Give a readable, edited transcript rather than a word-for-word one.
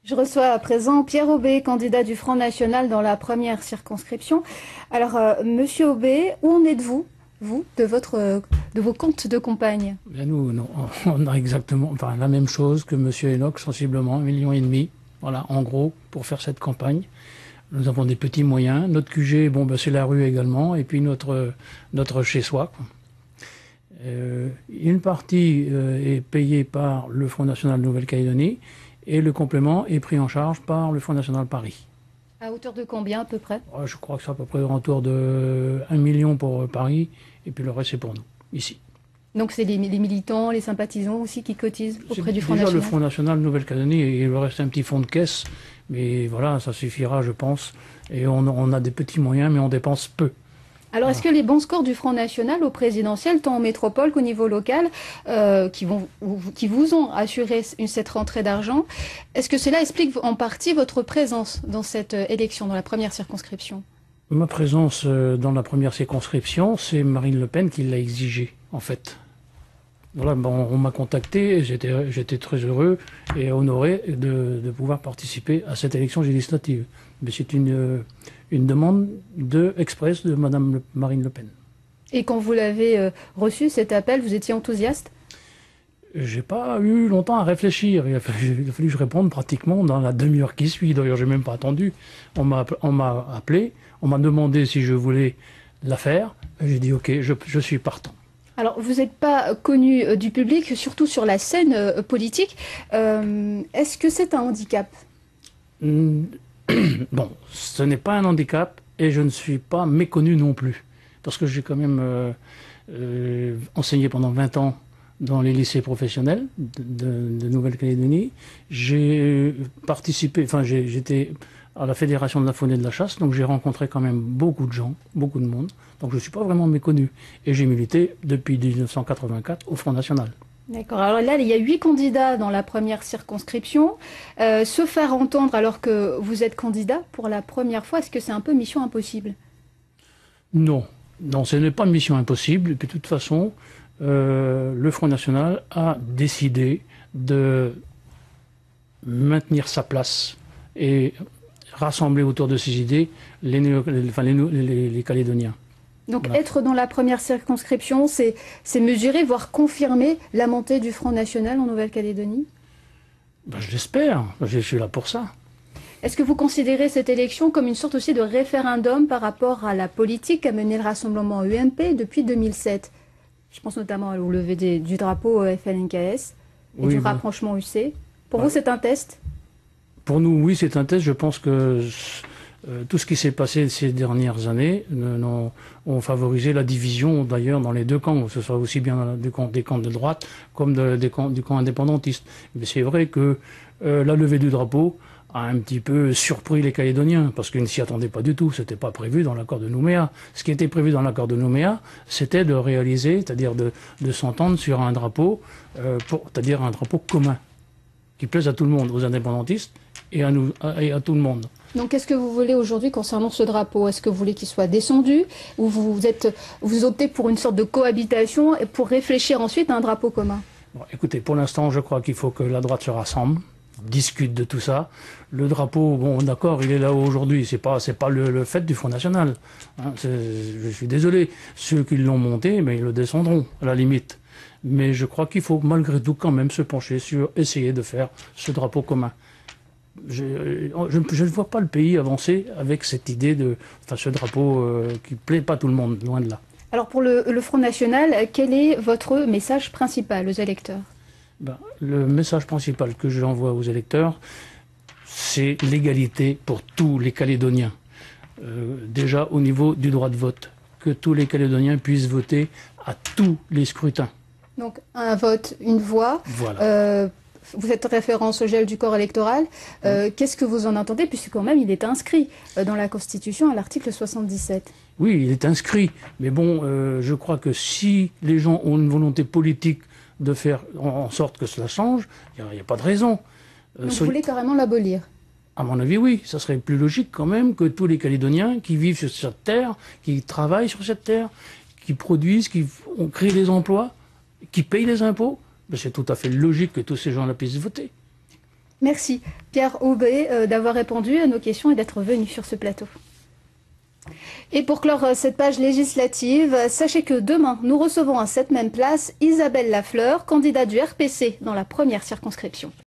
Je reçois à présent Pierre Aubé, candidat du Front National dans la première circonscription. Alors, Monsieur Aubé, où en êtes-vous, vous, de vos comptes de campagne? Bien nous, on a exactement la même chose que Monsieur Enoch, sensiblement, 1,5 million. Voilà, en gros, pour faire cette campagne. Nous avons des petits moyens. Notre QG, c'est la rue également, et puis notre chez-soi. Une partie est payée par le Front National Nouvelle-Calédonie, et le complément est pris en charge par le Front National Paris. À hauteur de combien à peu près? Je crois que c'est à peu près autour de 1 million pour Paris, et puis le reste c'est pour nous, ici. Donc c'est les militants, les sympathisants aussi qui cotisent auprès du Front National. Déjà le National. Front National Nouvelle-Calédonie, et il reste un petit fonds de caisse, mais voilà, ça suffira je pense. Et on a des petits moyens, mais on dépense peu. Alors, est-ce que les bons scores du Front National au présidentiel, tant en métropole qu'au niveau local, qui vous ont assuré cette rentrée d'argent, est-ce que cela explique en partie votre présence dans cette élection, dans la première circonscription? Ma présence dans la première circonscription, c'est Marine Le Pen qui l'a exigée, en fait. Voilà, on m'a contacté, j'étais très heureux et honoré de pouvoir participer à cette élection législative. Mais c'est une demande express de Madame Marine Le Pen. Et quand vous l'avez reçu, cet appel, vous étiez enthousiaste? J'ai pas eu longtemps à réfléchir. Il a fallu que je réponde pratiquement dans la demi-heure qui suit. D'ailleurs, j'ai même pas attendu. On m'a appelé, on m'a demandé si je voulais la faire. J'ai dit OK, je suis partant. Alors, vous n'êtes pas connu du public, surtout sur la scène politique. Est-ce que c'est un handicap? Bon, ce n'est pas un handicap et je ne suis pas méconnu non plus. Parce que j'ai quand même enseigné pendant 20 ans dans les lycées professionnels de Nouvelle-Calédonie. J'ai participé, j'étais à la Fédération de la faune et de la chasse, donc j'ai rencontré quand même beaucoup de gens, beaucoup de monde. Donc je ne suis pas vraiment méconnu. Et j'ai milité depuis 1984 au Front National. D'accord. Alors là, il y a 8 candidats dans la première circonscription. Se faire entendre alors que vous êtes candidat pour la première fois, est-ce que c'est un peu mission impossible? Non. Non, ce n'est pas mission impossible. Et puis de toute façon, le Front National a décidé de maintenir sa place et rassembler autour de ses idées les Calédoniens. Donc Voilà. être dans la première circonscription, c'est mesurer, voire confirmer la montée du Front National en Nouvelle-Calédonie? Je l'espère, je suis là pour ça. Est-ce que vous considérez cette élection comme une sorte aussi de référendum par rapport à la politique qu'a menée le Rassemblement UMP depuis 2007? Je pense notamment au lever du drapeau FLNKS et du rapprochement UC. Pour vous, c'est un test? Pour nous, oui, c'est un test. Je pense que tout ce qui s'est passé ces dernières années ont favorisé la division, d'ailleurs, dans les deux camps, que ce soit aussi bien des camps de droite comme du camp indépendantiste. Mais c'est vrai que la levée du drapeau a un petit peu surpris les Calédoniens, parce qu'ils ne s'y attendaient pas du tout. C'était pas prévu dans l'accord de Nouméa. Ce qui était prévu dans l'accord de Nouméa, c'était de réaliser, c'est-à-dire de s'entendre sur un drapeau, c'est-à-dire un drapeau commun, qui plaise à tout le monde, aux indépendantistes et à tout le monde. Donc, qu'est-ce que vous voulez aujourd'hui concernant ce drapeau? Est-ce que vous voulez qu'il soit descendu ou vous optez pour une sorte de cohabitation et pour réfléchir ensuite à un drapeau commun? Bon, écoutez, pour l'instant, je crois qu'il faut que la droite se rassemble, discute de tout ça. Le drapeau, bon, d'accord, il est là aujourd'hui. C'est pas le fait du Front National. Hein, je suis désolé. Ceux qui l'ont monté, mais ils le descendront, à la limite. Mais je crois qu'il faut malgré tout quand même se pencher sur essayer de faire ce drapeau commun. Je ne vois pas le pays avancer avec cette idée ce drapeau qui ne plaît pas tout le monde, loin de là. Alors pour le Front National, quel est votre message principal aux électeurs? Le message principal que j'envoie aux électeurs, c'est l'égalité pour tous les Calédoniens. Déjà au niveau du droit de vote, que tous les Calédoniens puissent voter à tous les scrutins. Donc un vote, une voix. Voilà. Vous faites référence au gel du corps électoral. Qu'est-ce que vous en entendez, puisque quand même il est inscrit dans la Constitution à l'article 77? Oui, il est inscrit. Mais bon, je crois que si les gens ont une volonté politique de faire en sorte que cela change, il n'y a pas de raison. Donc vous voulez carrément l'abolir? À mon avis, oui. Ça serait plus logique quand même que tous les Calédoniens qui vivent sur cette terre, qui travaillent sur cette terre, qui produisent, qui créent des emplois, qui payent les impôts, c'est tout à fait logique que tous ces gens-là puissent voter. Merci Pierre Aubé d'avoir répondu à nos questions et d'être venu sur ce plateau. Et pour clore cette page législative, sachez que demain, nous recevons à cette même place Isabelle Lafleur, candidate du RPC dans la première circonscription.